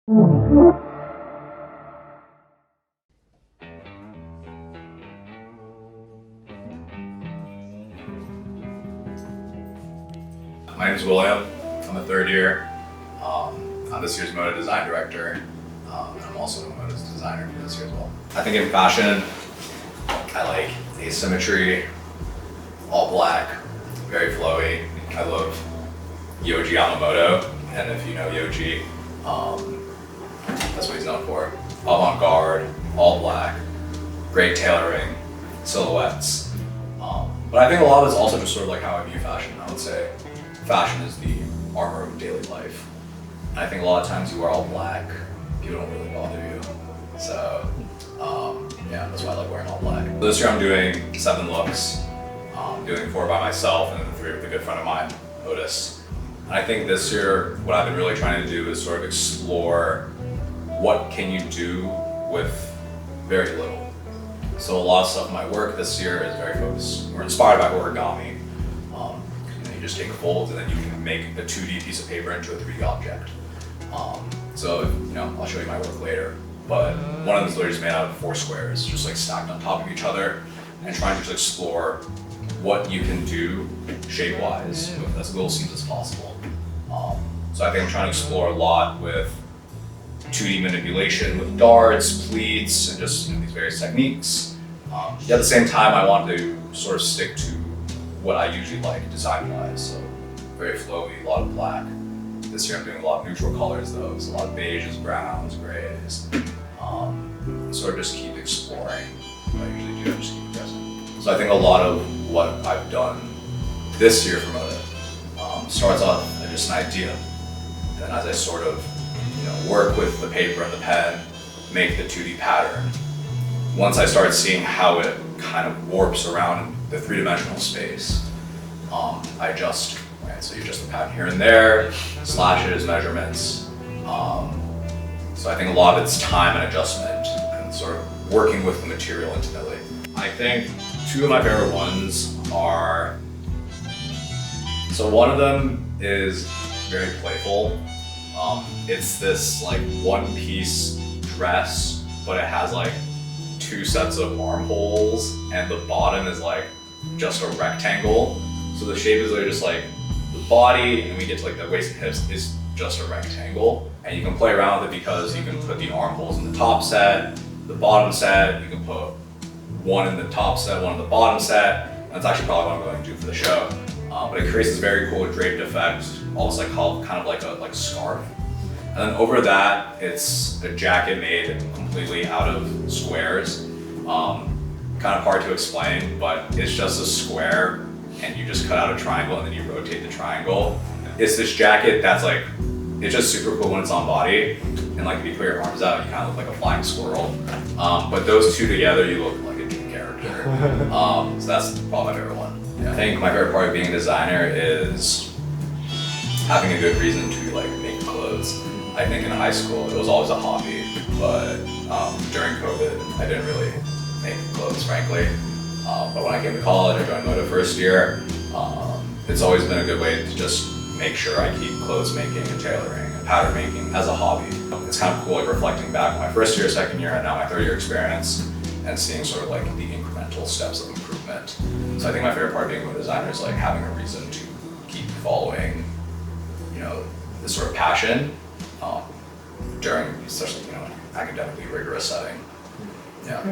My name is William. I'm a third year. I'm this year's MODA design director. And I'm also a MODA designer for this year as well. I think in fashion, I like asymmetry, all black, very flowy. I love Yohji Yamamoto, and if you know Yohji, that's what he's known for. Avant-garde, all black, great tailoring, silhouettes. But I think a lot of it's also just sort of like how I view fashion. I would say fashion is the armor of daily life. And I think a lot of times you wear all black, people don't really bother you. So yeah, that's why I like wearing all black. This year I'm doing 7 looks. I'm doing 4 by myself and then 3 with a good friend of mine, Otis. And I think this year what I've been really trying to do is sort of explore what can you do with very little. So a lot of stuff in my work this year is very focused. We're inspired by origami. You just take folds and then you can make a 2D piece of paper into a 3D object. So I'll show you my work later. But one of them is literally just made out of 4 squares, just like stacked on top of each other, and trying to just explore what you can do shape-wise with as little seams as possible. So I think I'm trying to explore a lot with 2D manipulation with darts, pleats, and just these various techniques. Yet at the same time, I want to sort of stick to what I usually like design-wise. So very flowy, a lot of black. This year I'm doing a lot of neutral colors though, so a lot of beiges, browns, grays. Sort of just keep exploring what I usually do, just keep progressing. So I think a lot of what I've done this year for MODA starts off as just an idea. And then as I sort of work with the paper and the pen, make the 2D pattern, once I start seeing how it kind of warps around the 3-dimensional space, I adjust. Right? So you adjust the pattern here and there, slashes, measurements. So I think a lot of it's time and adjustment and sort of working with the material intimately. I think 2 of my favorite ones are, so one of them is very playful. It's this like 1-piece dress, but it has like 2 sets of armholes, and the bottom is like just a rectangle. So the shape is just like the body, and we get to like the waist and hips is just a rectangle. And you can play around with it because you can put the armholes in the top set, the bottom set. You can put one in the top set, one in the bottom set. That's actually probably what I'm going to do for the show. But it creates this very cool draped effect, almost like kind of like a scarf. And then over that, it's a jacket made completely out of squares. Kind of hard to explain, but it's just a square, and you just cut out a triangle and then you rotate the triangle. It's this jacket that's like, it's just super cool when it's on body. And like if you put your arms out, you kind of look like a flying squirrel. But those 2 together, you look like a new character. So that's probably my favorite one. Yeah. I think my favorite part of being a designer is having a good reason to like make clothes. I think in high school, it was always a hobby, but during COVID, I didn't really make clothes, frankly. But when I came to college, I joined MODA first year. It's always been a good way to just make sure I keep clothes making and tailoring and pattern making as a hobby. It's kind of cool like reflecting back on my first year, second year, and now my third year experience, and seeing sort of like the incremental steps of improvement. So I think my favorite part of being a designer is like having a reason to keep following, this sort of passion during especially an academically rigorous setting. Yeah.